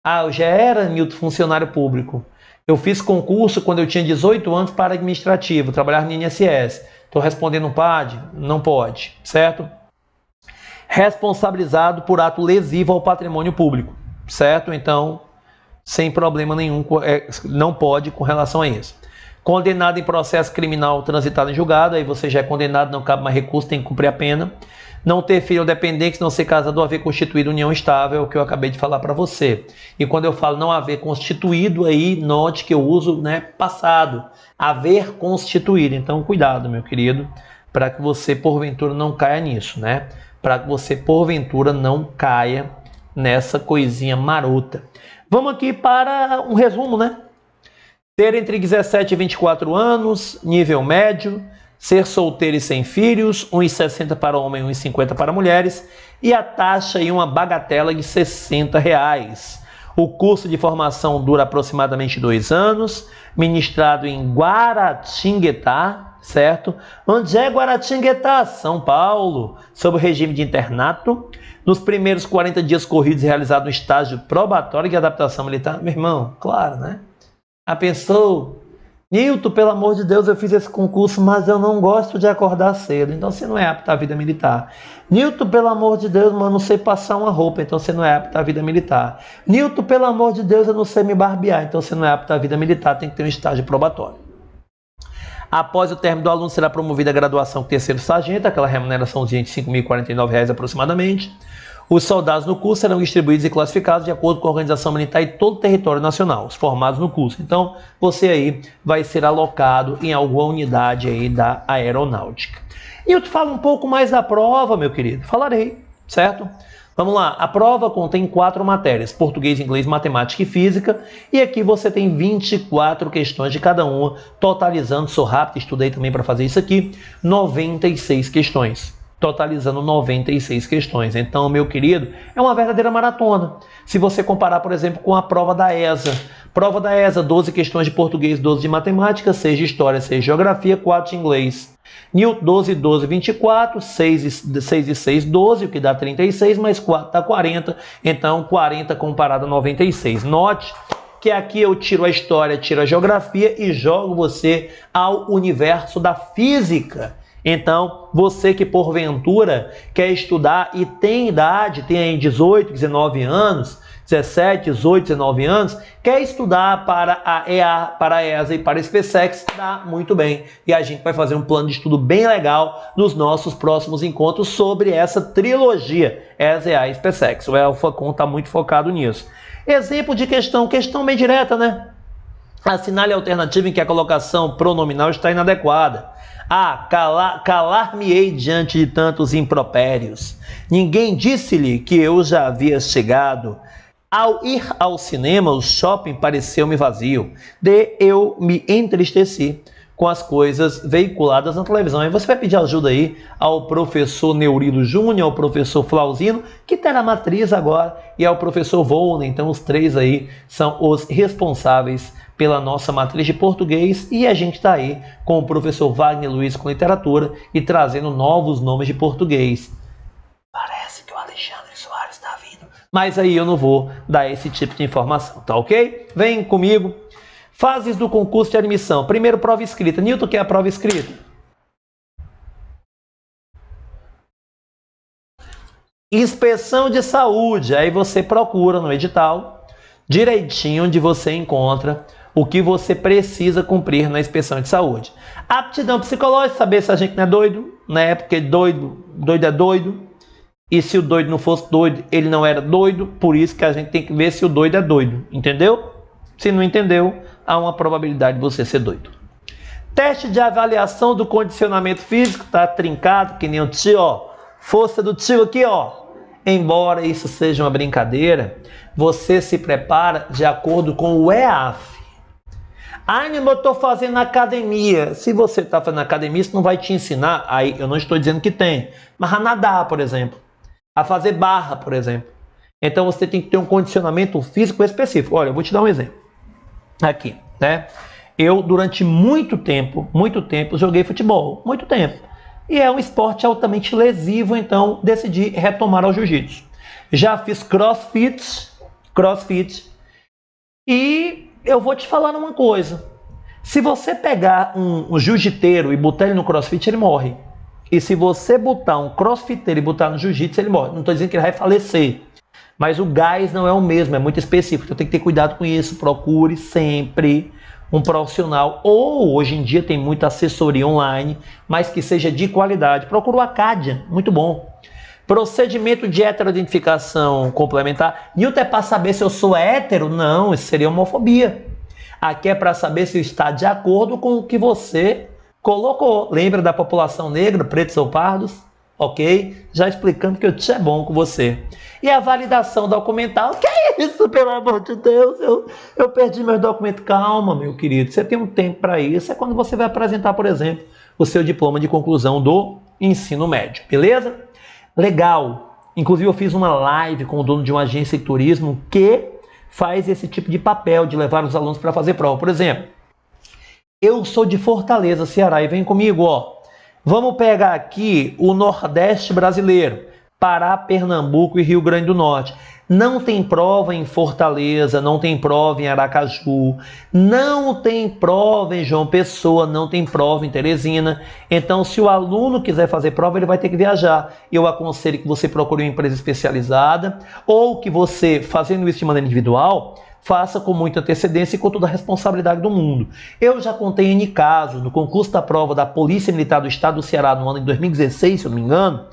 Ah, eu já era, Newton, funcionário público. Eu fiz concurso quando eu tinha 18 anos para administrativo, trabalhar no INSS. Estou respondendo um PAD? Não pode, certo? Responsabilizado por ato lesivo ao patrimônio público, certo? Então, sem problema nenhum, não pode com relação a isso. Condenado em processo criminal transitado em julgado, aí você já é condenado, não cabe mais recurso, tem que cumprir a pena. Não ter filho ou dependente, não ser casado ou haver constituído união estável, é o que eu acabei de falar para você. E quando eu falo não haver constituído, aí note que eu uso, né, passado, haver constituído. Então cuidado, meu querido, para que você porventura não caia nisso, né? Para que você porventura não caia nessa coisinha marota. Vamos aqui para um resumo, né? Ter entre 17 e 24 anos, nível médio, ser solteiro e sem filhos, 1,60 para homem e 1,50 para mulheres, e a taxa em uma bagatela de R$60. O curso de formação dura aproximadamente 2 anos, ministrado em Guaratinguetá, certo? Onde é Guaratinguetá? São Paulo, sob o regime de internato. Nos primeiros 40 dias corridos realizado no estágio probatório de adaptação militar. Meu irmão, claro, né? A pensou, Newton, pelo amor de Deus, eu fiz esse concurso, mas eu não gosto de acordar cedo, então você não é apto à vida militar. Newton, pelo amor de Deus, mas eu não sei passar uma roupa, então você não é apto à vida militar. Newton, pelo amor de Deus, eu não sei me barbear, então você não é apto à vida militar, tem que ter um estágio probatório. Após o término do aluno, será promovida a graduação com terceiro sargento, aquela remuneraçãozinha de R$5.049 aproximadamente. Os soldados no curso serão distribuídos e classificados de acordo com a organização militar e todo o território nacional, os formados no curso. Então, você aí vai ser alocado em alguma unidade aí da aeronáutica. E eu te falo um pouco mais da prova, meu querido. Falarei, certo? Vamos lá. A prova contém 4 matérias, português, inglês, matemática e física. E aqui você tem 24 questões de cada uma, totalizando, sou rápido, estudei também para fazer isso aqui, 96 questões. Totalizando 96 questões. Então, meu querido, é uma verdadeira maratona. Se você comparar, por exemplo, com a prova da ESA. Prova da ESA, 12 questões de português, 12 de matemática, 6 de história, 6 de geografia, 4 de inglês. Newton, 12, 12, 24, 6 e 6, 12, o que dá 36, mais 4 dá 40. Então, 40 comparado a 96. Note que aqui eu tiro a história, tiro a geografia e jogo você ao universo da física. Então, você que porventura quer estudar e tem idade, tem aí 18, 19 anos, 17, 18, 19 anos, quer estudar para a EA, para a ESA e para a SpaceX, dá muito bem. E a gente vai fazer um plano de estudo bem legal nos nossos próximos encontros sobre essa trilogia, ESA, EA e SpaceX. O AlphaCon está muito focado nisso. Exemplo de questão bem direta, né? Assinale a alternativa em que a colocação pronominal está inadequada. Ah, calar-me-ei diante de tantos impropérios. Ninguém disse-lhe que eu já havia chegado. Ao ir ao cinema, o shopping pareceu-me vazio. Eu me entristeci com as coisas veiculadas na televisão. Aí você vai pedir ajuda aí ao professor Neurilo Júnior, ao professor Flauzino, que terá matriz agora, e ao professor Volner. Então os 3 aí são os responsáveis pela nossa matriz de português, e a gente está aí com o professor Wagner Luiz com literatura e trazendo novos nomes de português. Parece que o Mas aí eu não vou dar esse tipo de informação, tá ok? Vem comigo. Fases do concurso de admissão. Primeiro, prova escrita. Newton, o que é a prova escrita? Inspeção de saúde. Aí você procura no edital direitinho onde você encontra o que você precisa cumprir na inspeção de saúde. Aptidão psicológica, saber se a gente não é doido, né? Porque doido é doido. E se o doido não fosse doido, ele não era doido. Por isso que a gente tem que ver se o doido é doido. Entendeu? Se não entendeu, há uma probabilidade de você ser doido. Teste de avaliação do condicionamento físico. Tá trincado, que nem o tio, ó. Força do tio aqui, ó. Embora isso seja uma brincadeira, você se prepara de acordo com o EAF. Ah, eu estou fazendo academia. Se você está fazendo academia, isso não vai te ensinar. Aí eu não estou dizendo que tem. Mas a nadar, por exemplo. A fazer barra, por exemplo. Então você tem que ter um condicionamento físico específico. Olha, eu vou te dar um exemplo. Aqui, né? Eu, durante muito tempo, joguei futebol. Muito tempo. E é um esporte altamente lesivo, então decidi retomar ao jiu-jitsu. Já fiz crossfit. E eu vou te falar uma coisa. Se você pegar um jiu-jiteiro e botar ele no crossfit, ele morre. E se você botar um crossfiteiro e botar no jiu-jitsu, ele morre. Não estou dizendo que ele vai falecer. Mas o gás não é o mesmo, é muito específico. Então tem que ter cuidado com isso. Procure sempre um profissional. Ou hoje em dia tem muita assessoria online, mas que seja de qualidade. Procure o Acadia, muito bom. Procedimento de heteroidentificação complementar. Nilton, é para saber se eu sou hétero? Não, isso seria homofobia. Aqui é para saber se está de acordo com o que você colocou. Lembra da população negra, pretos ou pardos? Ok? Já explicando que eu te é bom com você. E a validação documental. Que é isso, pelo amor de Deus? Eu perdi meus documentos. Calma, meu querido. Você tem um tempo para isso. É quando você vai apresentar, por exemplo, o seu diploma de conclusão do ensino médio. Beleza? Legal. Inclusive eu fiz uma live com o dono de uma agência de turismo que faz esse tipo de papel de levar os alunos para fazer prova. Por exemplo, eu sou de Fortaleza, Ceará, e vem comigo, ó. Vamos pegar aqui o Nordeste brasileiro, Pará, Pernambuco e Rio Grande do Norte. Não tem prova em Fortaleza, não tem prova em Aracaju, não tem prova em João Pessoa, não tem prova em Teresina. Então, se o aluno quiser fazer prova, ele vai ter que viajar. Eu aconselho que você procure uma empresa especializada ou que você, fazendo isso de maneira individual, faça com muita antecedência e com toda a responsabilidade do mundo. Eu já contei N casos no concurso da prova da Polícia Militar do Estado do Ceará no ano de 2016, se eu não me engano,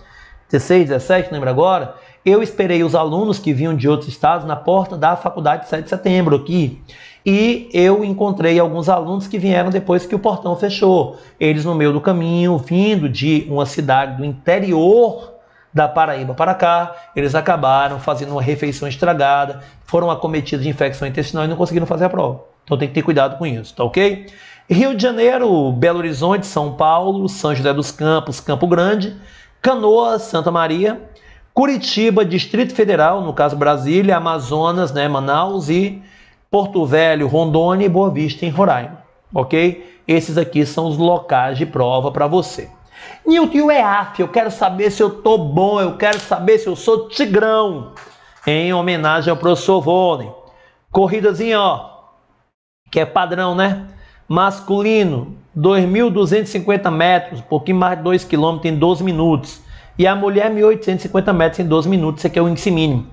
16, 17, não lembro agora. Eu esperei os alunos que vinham de outros estados na porta da faculdade de 7 de setembro aqui. E eu encontrei alguns alunos que vieram depois que o portão fechou. Eles no meio do caminho, vindo de uma cidade do interior da Paraíba para cá, eles acabaram fazendo uma refeição estragada, foram acometidos de infecção intestinal e não conseguiram fazer a prova. Então tem que ter cuidado com isso, tá ok? Rio de Janeiro, Belo Horizonte, São Paulo, São José dos Campos, Campo Grande, Canoas, Santa Maria, Curitiba, Distrito Federal, no caso Brasília, Amazonas, né, Manaus e Porto Velho, Rondônia e Boa Vista em Roraima, ok? Esses aqui são os locais de prova para você. Nilton, e o EAF? Eu quero saber se eu tô bom, eu quero saber se eu sou tigrão. Em homenagem ao professor Volney. Corridazinha, ó, que é padrão, né? Masculino, 2.250 metros, um pouquinho mais de 2 km em 12 minutos. E a mulher, 1.850 metros em 12 minutos. Isso aqui é o índice mínimo.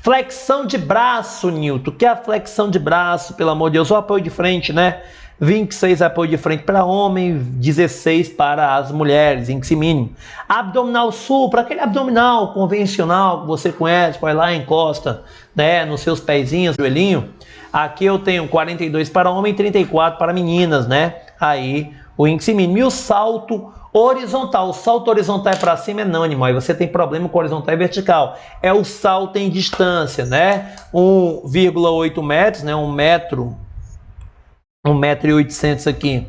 Flexão de braço, Nilton. O que é a flexão de braço, pelo amor de Deus? O apoio de frente, né? 26 apoio de frente para homem, 16 para as mulheres, índice mínimo. Abdominal supra, aquele abdominal convencional que você conhece, vai lá, encosta, né, nos seus pezinhos, joelhinho. Aqui eu tenho 42 para homem e 34 para meninas, né? Aí o índice mínimo. E o salto horizontal. O salto horizontal é para cima, é não, animal. Aí você tem problema com horizontal e vertical. É o salto em distância, né? 1,8 metros, né? 1,8 m aqui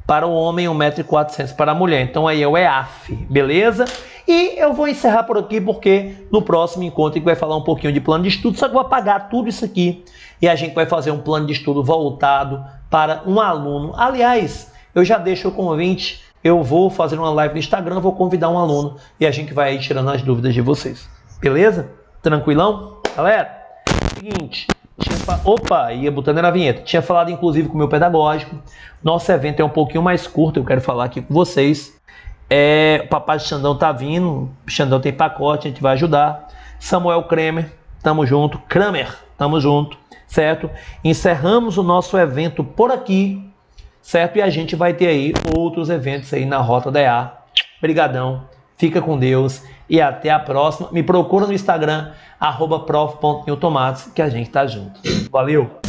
para o homem, 1,4 m para a mulher. Então aí é o EAF, beleza? E eu vou encerrar por aqui porque no próximo encontro a gente vai falar um pouquinho de plano de estudo, só que eu vou apagar tudo isso aqui e a gente vai fazer um plano de estudo voltado para um aluno. Aliás, eu já deixo o convite, eu vou fazer uma live no Instagram, vou convidar um aluno e a gente vai aí tirando as dúvidas de vocês. Beleza? Tranquilão? Galera, seguinte, opa, ia botando na vinheta. Tinha falado inclusive com o meu pedagógico. Nosso evento é um pouquinho mais curto, eu quero falar aqui com vocês. O papai de Xandão tá vindo, o Xandão tem pacote, a gente vai ajudar. Samuel Kramer, tamo junto. Kramer, tamo junto, certo? Encerramos o nosso evento por aqui, certo? E a gente vai ter aí outros eventos aí na Rota da EA. Brigadão, fica com Deus e até a próxima. Me procura no Instagram, @prof.newtomatos, que a gente tá junto. Valeu!